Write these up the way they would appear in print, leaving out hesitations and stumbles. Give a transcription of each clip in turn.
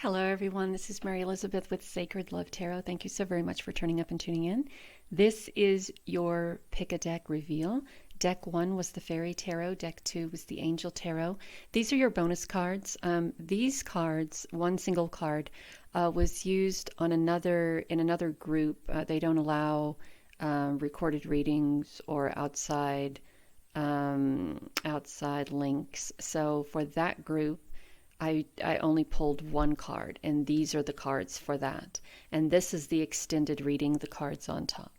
Hello, everyone. This is Mary Elizabeth with Sacred Love Tarot. Thank you so very much for turning up and tuning in. This is your Pick a Deck reveal. Deck 1 was the Fairy Tarot. Deck 2 was the Angel Tarot. These are your bonus cards. These cards, one single card, was used on in another group. They don't allow recorded readings or outside links. So for that group, I only pulled one card, and these are the cards for that. And this is the extended reading, the cards on top.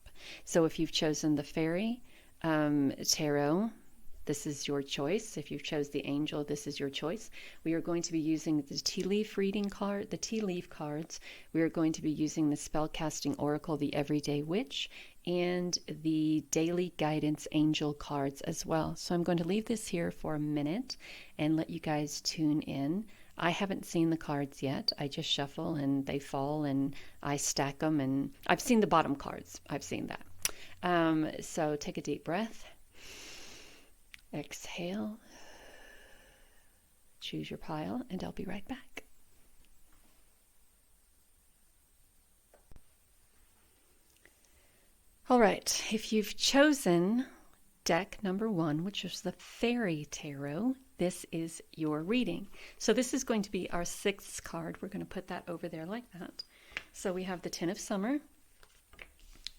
So if you've chosen the Fairy Tarot, this is your choice. If you've chose the Angel, this is your choice. We are going to be using the tea leaf reading card, the tea leaf cards. We are going to be using the Spellcasting Oracle, the Everyday Witch, and the Daily Guidance Angel cards as well. So I'm going to leave this here for a minute and let you guys tune in. I haven't seen the cards yet. I just shuffle and they fall and I stack them, and I've seen the bottom cards. I've seen that. So take a deep breath. Exhale. Choose your pile, and I'll be right back. All right, if you've chosen deck number 1, which is the Fairy Tarot, this is your reading. So this is going to be our 6th card. We're going to put that over there like that. So we have the 10 of Summer,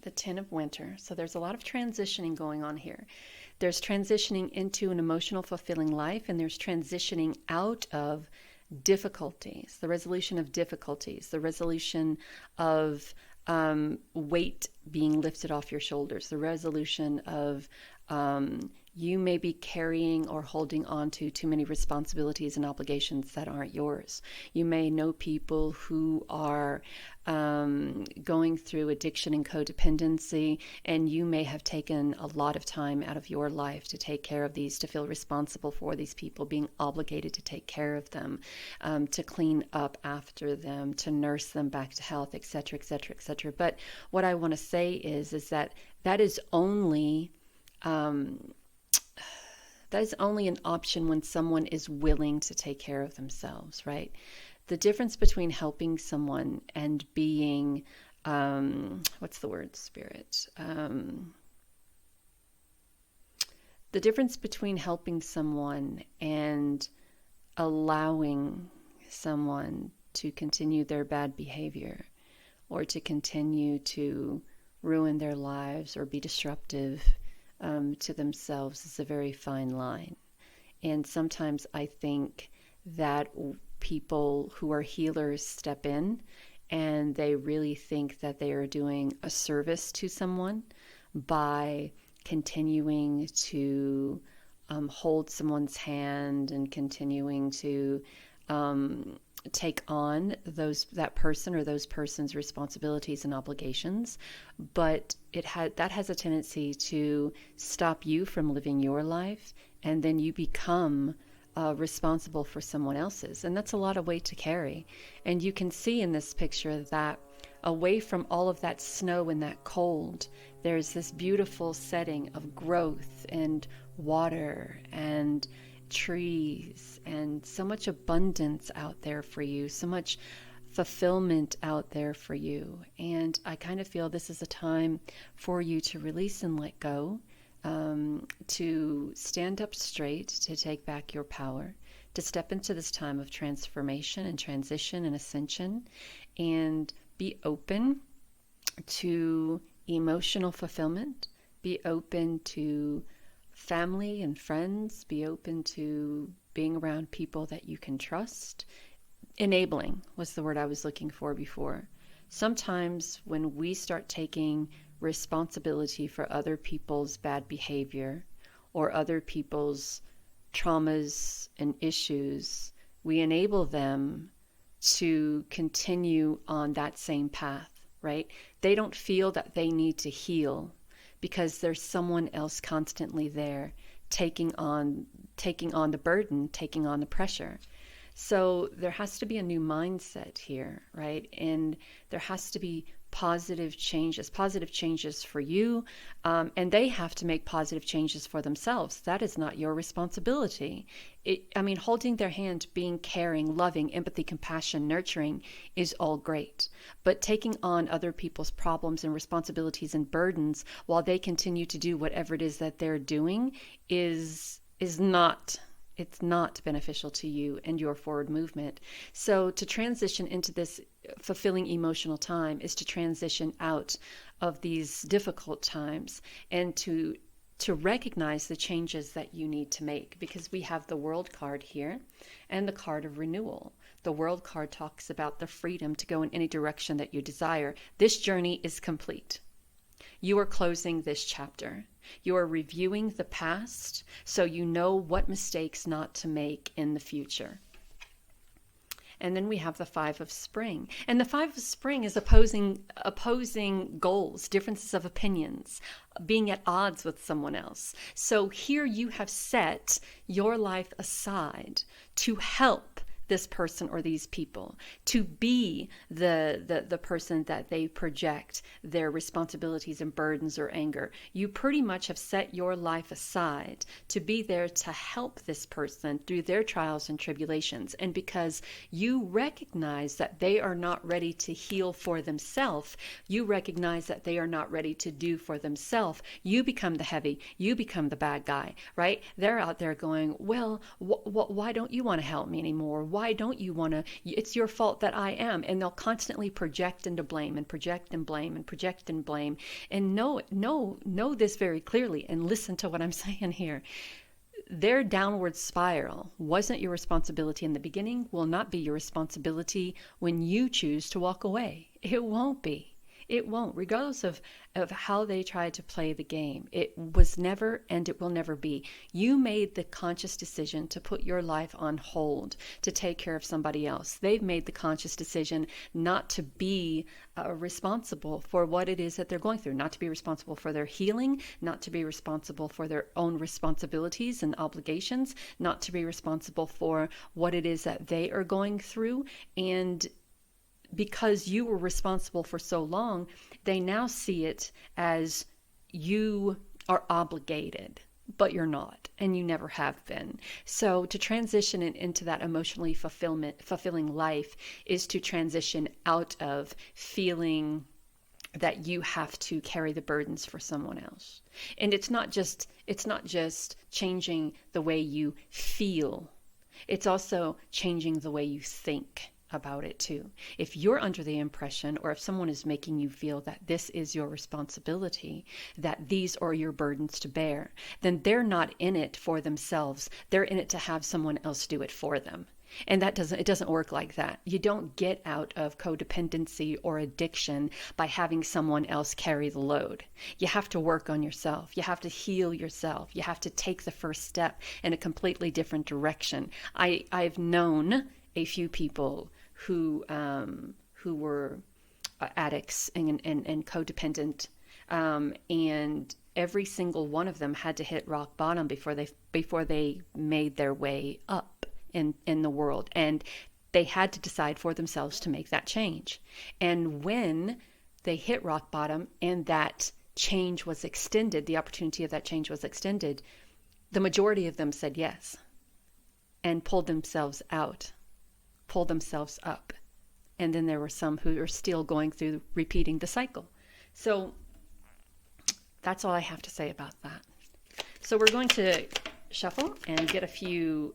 the 10 of Winter. So there's a lot of transitioning going on here. There's transitioning into an emotional, fulfilling life, and there's transitioning out of difficulties, the resolution of difficulties, the resolution of weight being lifted off your shoulders, the resolution of you may be carrying or holding on to too many responsibilities and obligations that aren't yours. You may know people who are going through addiction and codependency, and you may have taken a lot of time out of your life to take care of these, to feel responsible for these people, being obligated to take care of them, to clean up after them, to nurse them back to health, etc., etc., etc. But what I want to say is that is only an option when someone is willing to take care of themselves, right? The difference between helping someone and being, what's the word, Spirit? The difference between helping someone and allowing someone to continue their bad behavior or to continue to ruin their lives or be disruptive to themselves is a very fine line. And sometimes I think that people who are healers step in and they really think that they are doing a service to someone by continuing to hold someone's hand and continuing to take on that person or those person's responsibilities and obligations, but that has a tendency to stop you from living your life, and then you become responsible for someone else's, and that's a lot of weight to carry. And you can see in this picture that away from all of that snow and that cold, there's this beautiful setting of growth and water and trees and so much abundance out there for you, so much fulfillment out there for you. And I kind of feel this is a time for you to release and let go, to stand up straight, to take back your power, to step into this time of transformation and transition and ascension, and be open to emotional fulfillment, be open to family and friends, be open to being around people that you can trust. Enabling was the word I was looking for before. Sometimes when we start taking responsibility for other people's bad behavior or other people's traumas and issues, we enable them to continue on that same path, right? They don't feel that they need to heal because there's someone else constantly there taking on the burden, taking on the pressure. So there has to be a new mindset here, right? And there has to be positive changes for you, and they have to make positive changes for themselves. That is not your responsibility. Holding their hand, being caring, loving, empathy, compassion, nurturing is all great. But taking on other people's problems and responsibilities and burdens while they continue to do whatever it is that they're doing is not, it's not beneficial to you and your forward movement. So to transition into this fulfilling emotional time is to transition out of these difficult times and to recognize the changes that you need to make, because we have the World card here and the card of renewal. The World card talks about the freedom to go in any direction that you desire. This journey is complete. You are closing this chapter. You are reviewing the past so you know what mistakes not to make in the future. And then we have the Five of Spring. And the Five of Spring is opposing goals, differences of opinions, being at odds with someone else. So here you have set your life aside to help this person or these people, to be the person that they project their responsibilities and burdens or anger. You pretty much have set your life aside to be there to help this person through their trials and tribulations. And because you recognize that they are not ready to heal for themselves, you recognize that they are not ready to do for themselves, you become the heavy, you become the bad guy, right? They're out there going, well, why don't you want to help me anymore? Why don't you want to? It's your fault that I am. And they'll constantly project and blame and project and blame and project and blame. And know this very clearly and listen to what I'm saying here. Their downward spiral wasn't your responsibility in the beginning, will not be your responsibility when you choose to walk away. It won't be. It won't, regardless of how they try to play the game. It was never, and it will never be. You made the conscious decision to put your life on hold to take care of somebody else. They've made the conscious decision not to be responsible for what it is that they're going through, not to be responsible for their healing, not to be responsible for their own responsibilities and obligations, not to be responsible for what it is that they are going through. And because you were responsible for so long, they now see it as you are obligated, but you're not, and you never have been. So to transition into that emotionally fulfilling life is to transition out of feeling that you have to carry the burdens for someone else. And it's not just changing the way you feel. It's also changing the way you think about it too. If you're under the impression, or if someone is making you feel that this is your responsibility, that these are your burdens to bear, then they're not in it for themselves. They're in it to have someone else do it for them. And it doesn't work like that. You don't get out of codependency or addiction by having someone else carry the load. You have to work on yourself. You have to heal yourself. You have to take the first step in a completely different direction. I've known a few people who were addicts and codependent, and every single one of them had to hit rock bottom before they made their way up in the world, and they had to decide for themselves to make that change. And when they hit rock bottom and that change was extended, the opportunity of that change was extended, the majority of them said yes and pulled themselves out, pull themselves up. And then there were some who are still going through repeating the cycle. So that's all I have to say about that. So we're going to shuffle and get a few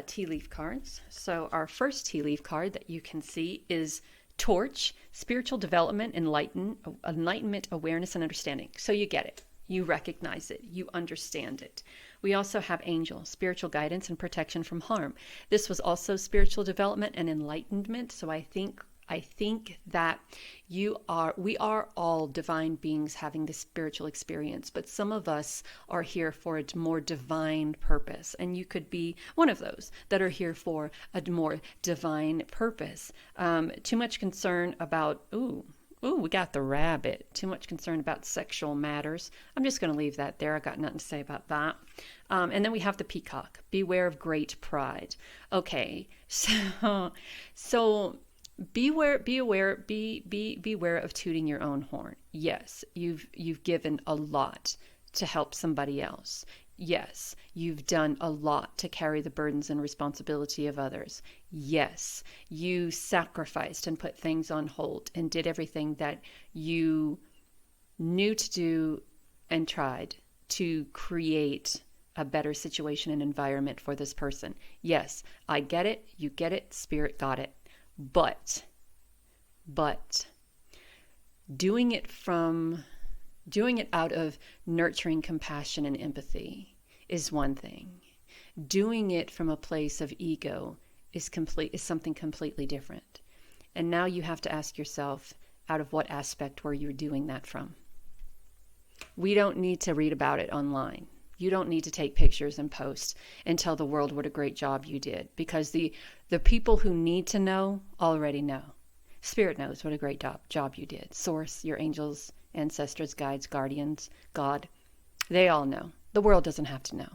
tea leaf cards. So our first tea leaf card that you can see is Torch, Spiritual Development, Enlightenment, Awareness, and Understanding. So you get it. You recognize it. You understand it. We also have Angel, spiritual guidance and protection from harm. This was also spiritual development and enlightenment. So I think that we are all divine beings having this spiritual experience, but some of us are here for a more divine purpose. And you could be one of those that are here for a more divine purpose. Too much concern about, Ooh, we got the rabbit. Too much concern about sexual matters. I'm just going to leave that there. I got nothing to say about that. And then we have the peacock. Beware of great pride. Okay, so beware of tooting your own horn. Yes, you've given a lot to help somebody else. Yes, you've done a lot to carry the burdens and responsibility of others. Yes, you sacrificed and put things on hold and did everything that you knew to do and tried to create a better situation and environment for this person. Yes, I get it. You get it. Spirit got it. But doing it out of nurturing compassion and empathy is one thing. Doing it from a place of ego is something completely different. And now you have to ask yourself, out of what aspect were you doing that from? We don't need to read about it online. You don't need to take pictures and post and tell the world what a great job you did, because the people who need to know already know. Spirit knows what a great job you did. Source, your angels, ancestors, guides, guardians, God, they all know. The world doesn't have to know.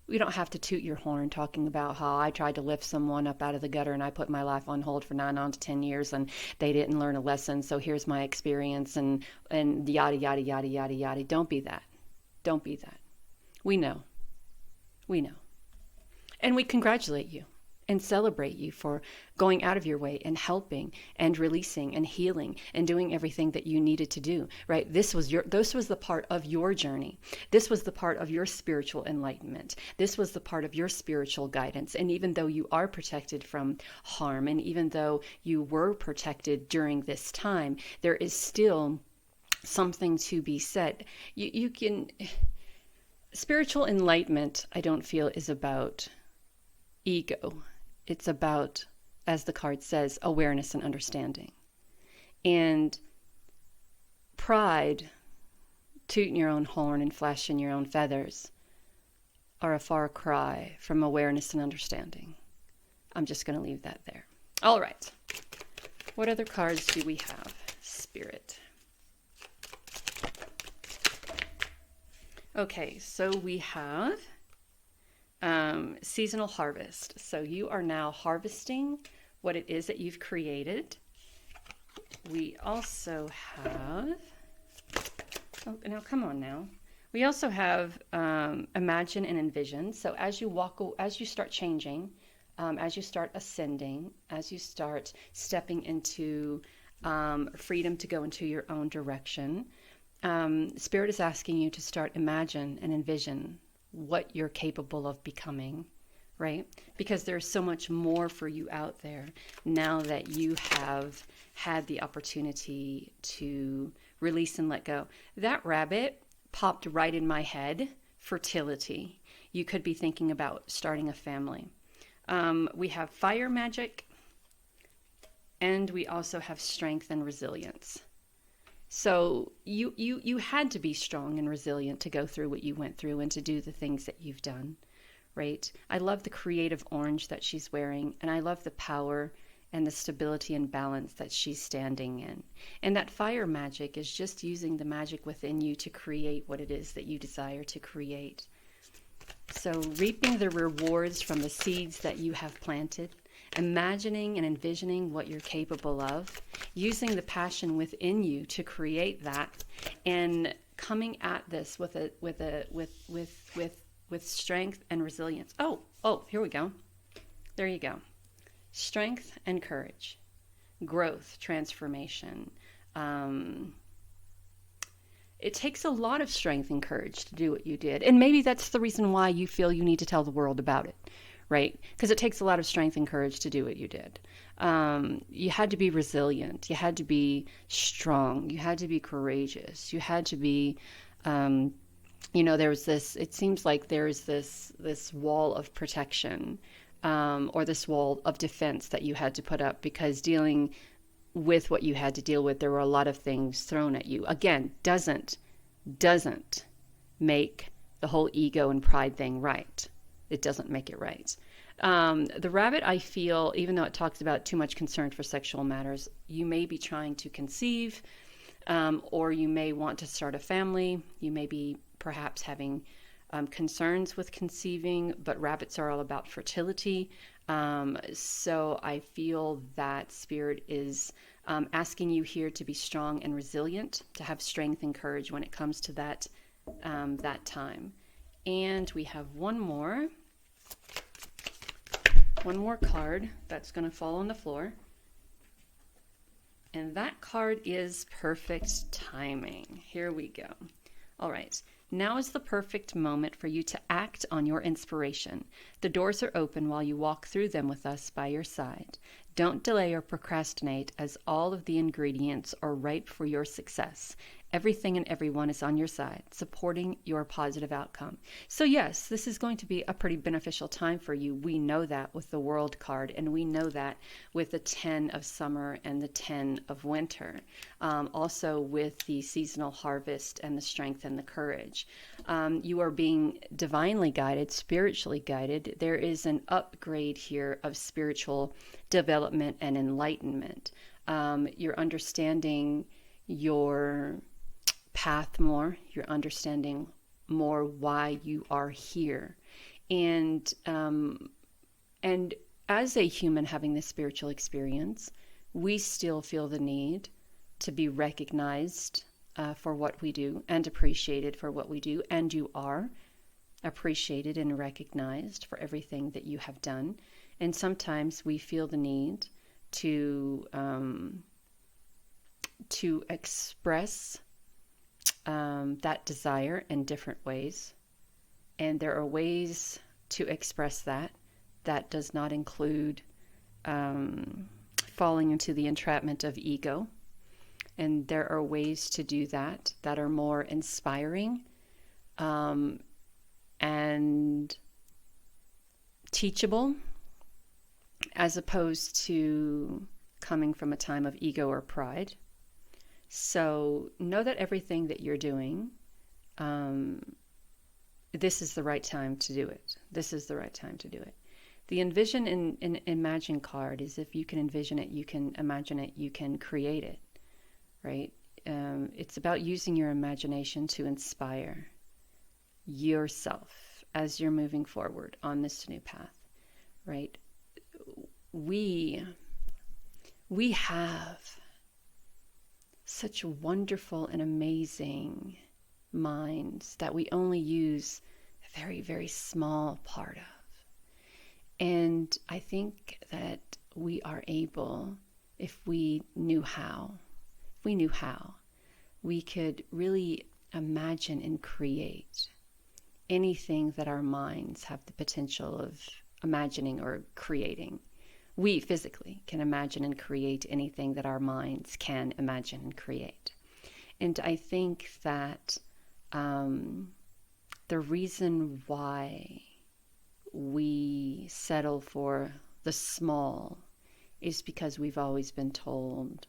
We don't have to toot your horn talking about how I tried to lift someone up out of the gutter and I put my life on hold for 9 on to 10 years and they didn't learn a lesson, so here's my experience and yada, yada, yada, yada, yada. Don't be that. Don't be that. We know. We know. And we congratulate you and celebrate you for going out of your way and helping and releasing and healing and doing everything that you needed to do, right? This was the part of your journey. This was the part of your spiritual enlightenment. This was the part of your spiritual guidance. And even though you are protected from harm, and even though you were protected during this time, there is still something to be said. You can... Spiritual enlightenment, I don't feel, is about ego. It's about, as the card says, awareness and understanding. And pride, tooting your own horn and flashing your own feathers, are a far cry from awareness and understanding. I'm just going to leave that there. All right. What other cards do we have? Spirit. Okay, so we have seasonal harvest. So you are now harvesting what it is that you've created. We also have, oh, now come on now. We also have imagine and envision. So as you start changing, as you start ascending, as you start stepping into freedom to go into your own direction, Spirit is asking you to start imagine and envision what you're capable of becoming, right? Because there's so much more for you out there now that you have had the opportunity to release and let go. That rabbit popped right in my head. Fertility. You could be thinking about starting a family. We have fire magic, and we also have strength and resilience. So you had to be strong and resilient to go through what you went through and to do the things that you've done, right? I love the creative orange that she's wearing, and I love the power and the stability and balance that she's standing in. And that fire magic is just using the magic within you to create what it is that you desire to create. So reaping the rewards from the seeds that you have planted, imagining and envisioning what you're capable of, using the passion within you to create that, and coming at this with strength and resilience. Oh, here we go. There you go. Strength and courage, growth, transformation. It takes a lot of strength and courage to do what you did. And maybe that's the reason why you feel you need to tell the world about it, right? Because it takes a lot of strength and courage to do what you did. You had to be resilient. You had to be strong. You had to be courageous. You had to be, it seems like there's this wall of protection, or this wall of defense that you had to put up, because dealing with what you had to deal with, there were a lot of things thrown at you. Again, doesn't make the whole ego and pride thing right. it doesn't make it right. The rabbit, I feel, even though it talks about too much concern for sexual matters, you may be trying to conceive, or you may want to start a family. You may be perhaps having concerns with conceiving, but rabbits are all about fertility. So I feel that Spirit is asking you here to be strong and resilient, to have strength and courage when it comes to that time. And we have one more card that's going to fall on the floor. And that card is perfect timing. Here we go. All right. Now is the perfect moment for you to act on your inspiration. The doors are open while you walk through them with us by your side. Don't delay or procrastinate, as all of the ingredients are ripe for your success. Everything and everyone is on your side, supporting your positive outcome. So yes, this is going to be a pretty beneficial time for you. We know that with the World card, and we know that with the 10 of summer and the 10 of winter. Also with the seasonal harvest and the strength and the courage. You are being divinely guided, spiritually guided. There is an upgrade here of spiritual development and enlightenment. You're understanding your path more. You're understanding more why you are here. And as a human having this spiritual experience, we still feel the need to be recognized for what we do and appreciated for what we do. And you are appreciated and recognized for everything that you have done. And sometimes we feel the need to express that desire in different ways. And there are ways to express that. That does not include falling into the entrapment of ego. And there are ways to do that that are more inspiring and teachable, as opposed to coming from a time of ego or pride. So know that everything that you're doing, this is the right time to do it. This is the right time to do it. The envision and imagine card is, if you can envision it, you can imagine it, you can create it, right? It's about using your imagination to inspire yourself as you're moving forward on this new path, right? We have such wonderful and amazing minds that we only use a very, very small part of. And I think that we are able, if we knew how, we could really imagine and create anything that our minds have the potential of imagining or creating. We physically can imagine and create anything that our minds can imagine and create. And I think that the reason why we settle for the small is because we've always been told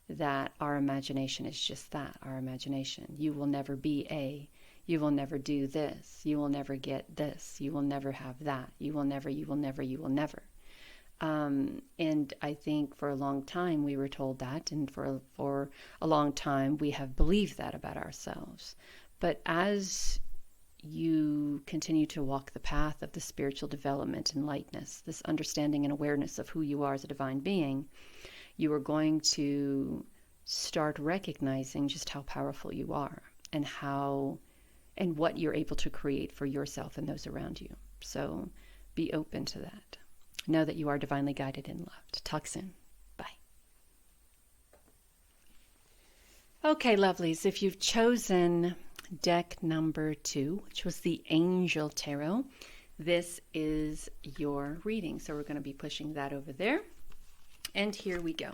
that our imagination is just that, our imagination. You will never be you will never do this, you will never get this, you will never have that, you will never. And I think for a long time we were told that, and for a long time we have believed that about ourselves. But as you continue to walk the path of the spiritual development and lightness, this understanding and awareness of who you are as a divine being, you are going to start recognizing just how powerful you are and what you're able to create for yourself and those around you. So be open to that. Know that you are divinely guided and loved. Talk soon. Bye. Okay, lovelies, if you've chosen deck number 2, which was the Angel Tarot, this is your reading. So we're going to be pushing that over there. And here we go.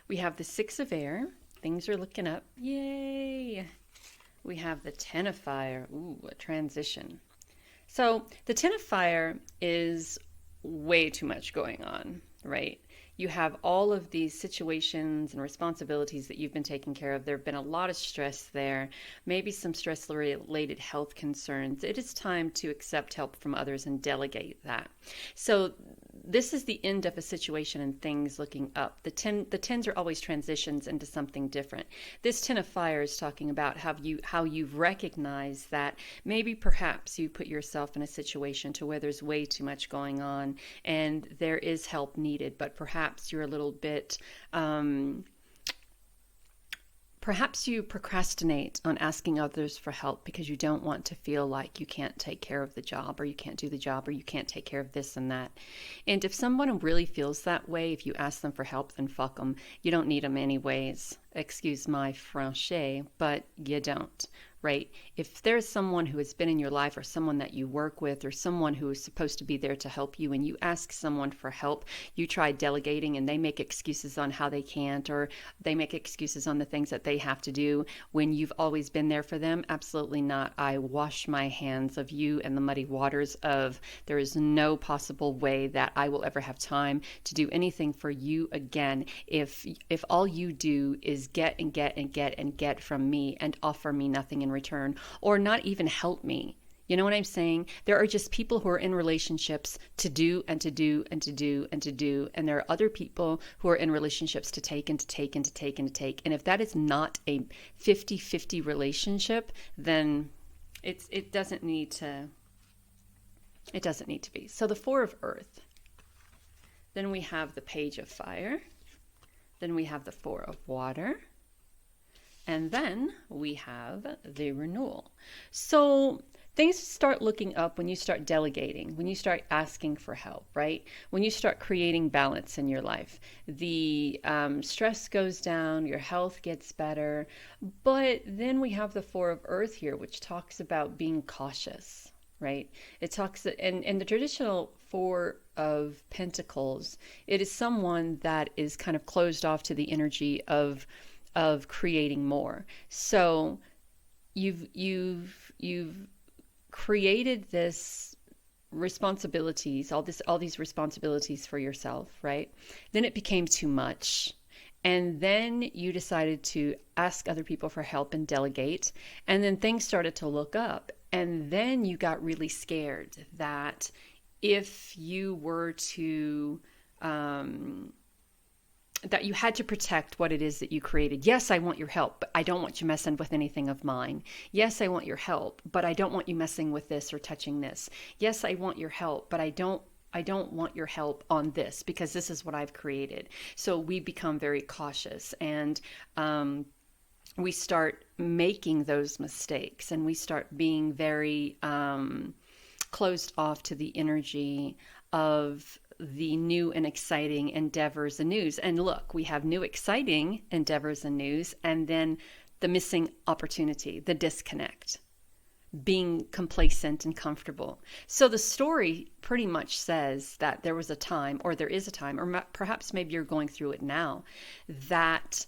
We have the 6 of Air. Things are looking up. Yay! We have the 10 of Fire. Ooh, a transition. So the 10 of Fire is way too much going on, right? You have all of these situations and responsibilities that you've been taking care of. There have been a lot of stress there, maybe some stress related health concerns. It is time to accept help from others and delegate that. So this is the end of a situation and things looking up. The tens are always transitions into something different. This 10 of fire is talking about how you've recognized that maybe perhaps you put yourself in a situation to where there's way too much going on and there is help needed, but perhaps you're a little bit perhaps you procrastinate on asking others for help because you don't want to feel like you can't take care of the job, or you can't do the job, or you can't take care of this and that. And if someone really feels that way, if you ask them for help, then fuck them. You don't need them anyways. Excuse my Francais, but you don't, right? If there's someone who has been in your life, or someone that you work with, or someone who is supposed to be there to help you, and you ask someone for help, you try delegating and they make excuses on how they can't, or they make excuses on the things that they have to do when you've always been there for them. Absolutely not. I wash my hands of you and the muddy waters of there is no possible way that I will ever have time to do anything for you again if all you do is get and get and get and get from me and offer me nothing in return, or not even help me. You know what I'm saying? There are just people who are in relationships to do and to do and to do and to do. And there are other people who are in relationships to take and to take and to take and to take. And if that is not a 50-50 relationship, then it doesn't need to be. So the Four of Earth. Then we have the Page of Fire. Then we have the Four of Water. And then we have the Renewal. So things start looking up when you start delegating, when you start asking for help, right? When you start creating balance in your life. The stress goes down, your health gets better. But then we have the Four of Earth here, which talks about being cautious, right? It talks, and the traditional Four of Pentacles, it is someone that is kind of closed off to the energy of creating more. So you've created this responsibilities, all these responsibilities for yourself, right? Then it became too much. And then you decided to ask other people for help and delegate. And then things started to look up. And then you got really scared that if you were to that you had to protect what it is that you created. Yes, I want your help, but I don't want you messing with anything of mine. Yes, I want your help, but I don't want you messing with this or touching this. Yes, I want your help, but I don't want your help on this because this is what I've created. So we become very cautious, and we start making those mistakes, and we start being very closed off to the energy of the new and exciting endeavors and news. And look, we have new exciting endeavors and news, and then the missing opportunity, the disconnect, being complacent and comfortable. So the story pretty much says that there was a time, or there is a time, or perhaps maybe you're going through it now, that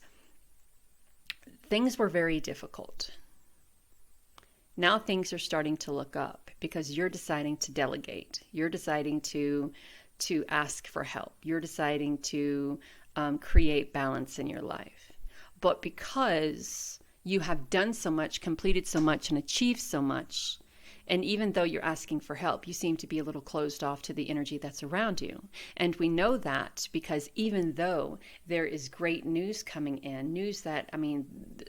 things were very difficult. Now things are starting to look up because you're deciding to delegate. You're deciding to ask for help. You're deciding to create balance in your life. But because you have done so much, completed so much, and achieved so much, and even though you're asking for help, you seem to be a little closed off to the energy that's around you. And we know that because even though there is great news coming in, news that,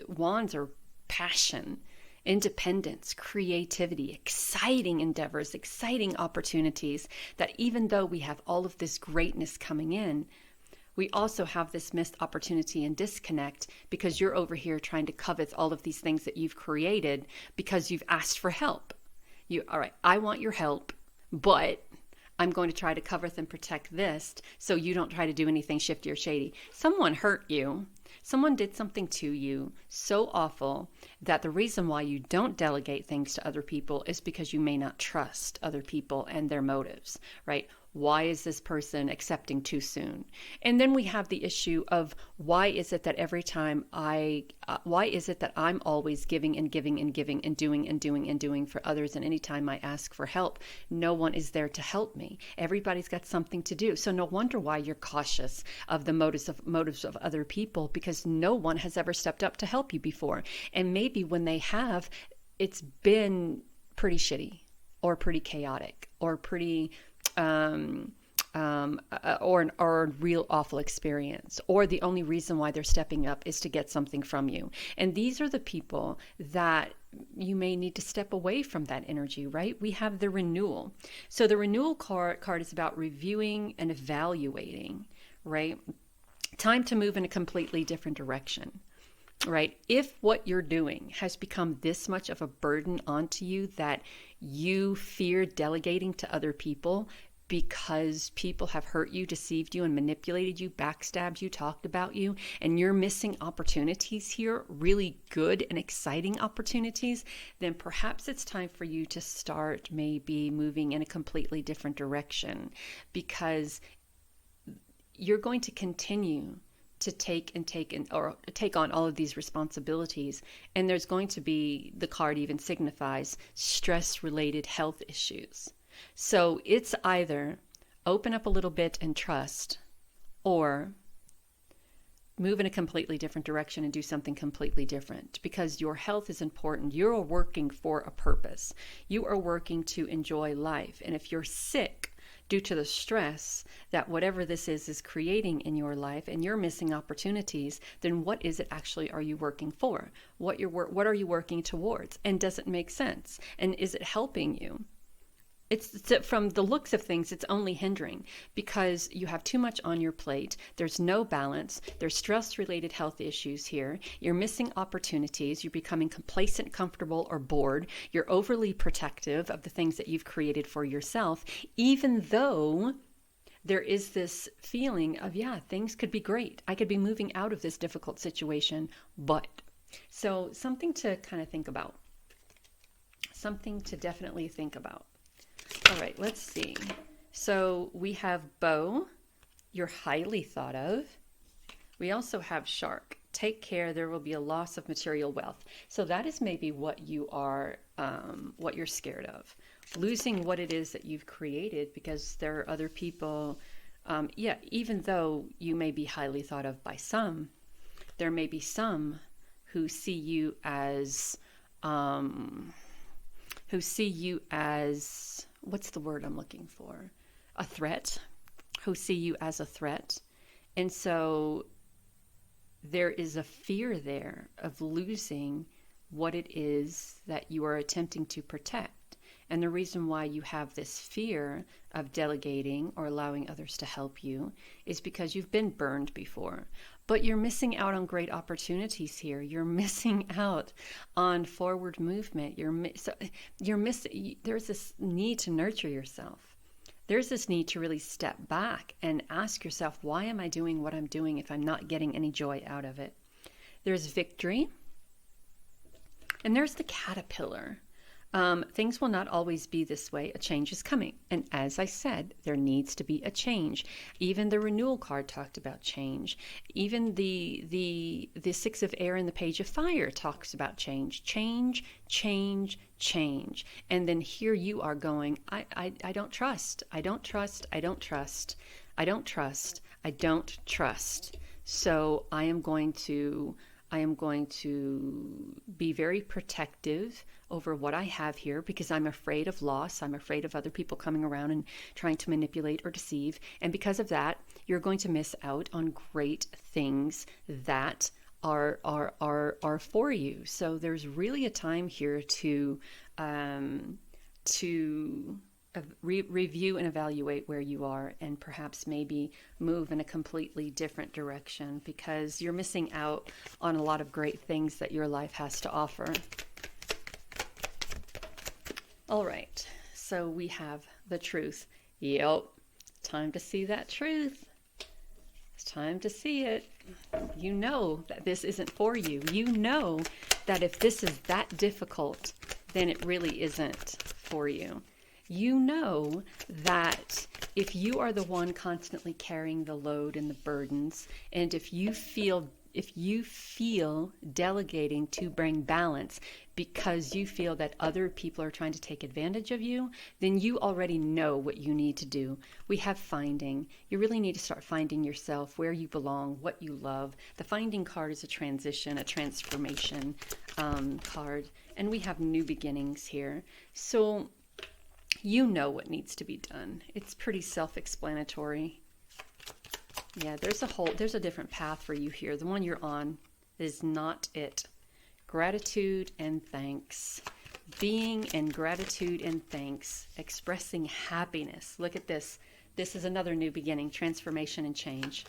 wands are passion, independence, creativity, exciting endeavors, exciting opportunities, that even though we have all of this greatness coming in, we also have this missed opportunity and disconnect because you're over here trying to covet all of these things that you've created because you've asked for help. All right, I want your help, but I'm going to try to cover and protect this so you don't try to do anything shifty or shady. Someone hurt you. Someone did something to you so awful that the reason why you don't delegate things to other people is because you may not trust other people and their motives, right? Why is this person accepting too soon? And then we have the issue of why is it that every time why is it that I'm always giving and giving and giving and doing and doing and doing for others, and anytime I ask for help, no one is there to help me. Everybody's got something to do. So no wonder why you're cautious of the motives of other people, because no one has ever stepped up to help you before. And maybe when they have, it's been pretty shitty or pretty chaotic or pretty or a real awful experience, or the only reason why they're stepping up is to get something from you. And these are the people that you may need to step away from that energy, right? We have the renewal. So the renewal card is about reviewing and evaluating, right? Time to move in a completely different direction. Right? If what you're doing has become this much of a burden onto you that you fear delegating to other people because people have hurt you, deceived you, and manipulated you, backstabbed you, talked about you, and you're missing opportunities here, really good and exciting opportunities, then perhaps it's time for you to start maybe moving in a completely different direction, because you're going to continue to take on all of these responsibilities. And there's going to be, the card even signifies, stress-related health issues. So it's either open up a little bit and trust, or move in a completely different direction and do something completely different, because your health is important. You're working for a purpose. You are working to enjoy life. And if you're sick due to the stress that whatever this is creating in your life, and you're missing opportunities, then what is it actually are you working for? What are you working towards? And does it make sense? And is it helping you? It's from the looks of things, it's only hindering, because you have too much on your plate. There's no balance. There's stress-related health issues here. You're missing opportunities. You're becoming complacent, comfortable, or bored. You're overly protective of the things that you've created for yourself, even though there is this feeling of, yeah, things could be great. I could be moving out of this difficult situation, but. So something to kind of think about. Something to definitely think about. All right, let's see. So we have Bow, you're highly thought of. We also have Shark, take care, there will be a loss of material wealth. So that is maybe what you are, what you're scared of. Losing what it is that you've created, because there are other people, even though you may be highly thought of by some, there may be some who see you as, what's the word I'm looking for? A threat, who see you as a threat. And so there is a fear there of losing what it is that you are attempting to protect. And the reason why you have this fear of delegating or allowing others to help you is because you've been burned before. But you're missing out on great opportunities here. You're missing out on forward movement. There's this need to nurture yourself. There's this need to really step back and ask yourself, why am I doing what I'm doing if I'm not getting any joy out of it? There's victory. And there's the caterpillar. Things will not always be this way. A change is coming. And as I said, there needs to be a change. Even the renewal card talked about change. Even the Six of Air and the Page of Fire talks about change. Change, change, change. And then here you are going, I don't trust. I don't trust. I don't trust. I don't trust. I don't trust. So I am going to be very protective over what I have here, because I'm afraid of loss. I'm afraid of other people coming around and trying to manipulate or deceive. And because of that, you're going to miss out on great things that are for you. So there's really a time here to review and evaluate where you are, and perhaps maybe move in a completely different direction, because you're missing out on a lot of great things that your life has to offer. All right, so we have the truth. Yep, time to see that truth. It's time to see it. You know that this isn't for you. You know that if this is that difficult, then it really isn't for you. You know that if you are the one constantly carrying the load and the burdens, and if you feel delegating to bring balance because you feel that other people are trying to take advantage of you, then you already know what you need to do. We have finding. You really need to start finding yourself, where you belong, what you love. The finding card is a transition, a transformation card, and we have new beginnings here. So you know what needs to be done. It's pretty self-explanatory. Yeah, there's a different path for you here. The one you're on is not it. Gratitude and thanks. Being in gratitude and thanks. Expressing happiness. Look at this. This is another new beginning, transformation and change.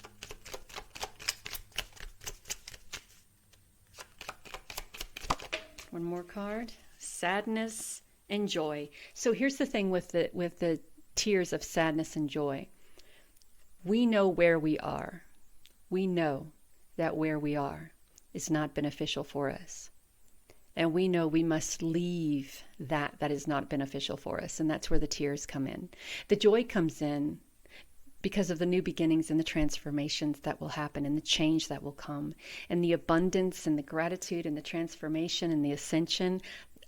One more card. Sadness and joy. So here's the thing with the tears of sadness and joy. We know where we are. We know that where we are is not beneficial for us. And we know we must leave that is not beneficial for us. And that's where the tears come in. The joy comes in because of the new beginnings and the transformations that will happen and the change that will come. And the abundance and the gratitude and the transformation and the ascension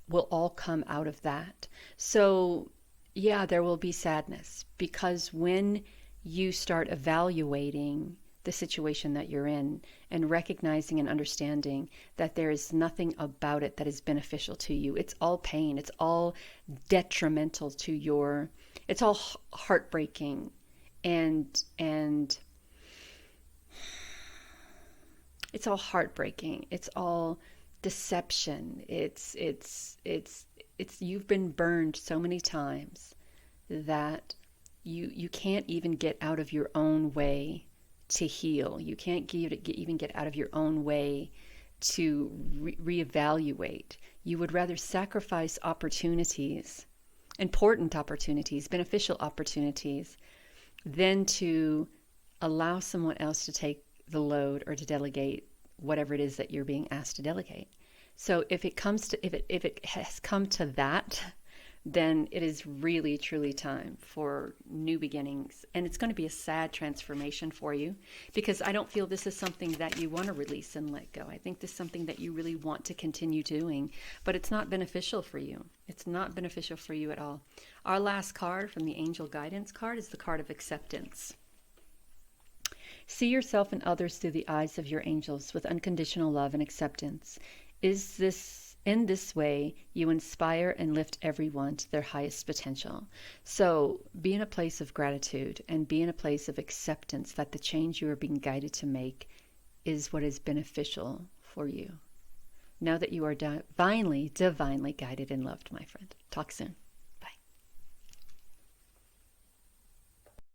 will all come out of that. So, yeah, there will be sadness, because when you start evaluating the situation that you're in and recognizing and understanding that there is nothing about it that is beneficial to you. It's all pain. It's all detrimental to it's all heartbreaking and it's all heartbreaking. It's all deception. It's you've been burned so many times that you can't even get out of your own way to heal. You can't even get out of your own way to reevaluate. You would rather sacrifice opportunities, important opportunities, beneficial opportunities, than to allow someone else to take the load or to delegate whatever it is that you're being asked to delegate. So if it has come to that, then it is really, truly time for new beginnings. And it's going to be a sad transformation for you, because I don't feel this is something that you want to release and let go. I think this is something that you really want to continue doing, but it's not beneficial for you. It's not beneficial for you at all. Our last card from the Angel Guidance card is the card of acceptance. See yourself and others through the eyes of your angels with unconditional love and acceptance. In this way, you inspire and lift everyone to their highest potential. So be in a place of gratitude and be in a place of acceptance that the change you are being guided to make is what is beneficial for you. Know that you are divinely guided and loved, my friend. Talk soon.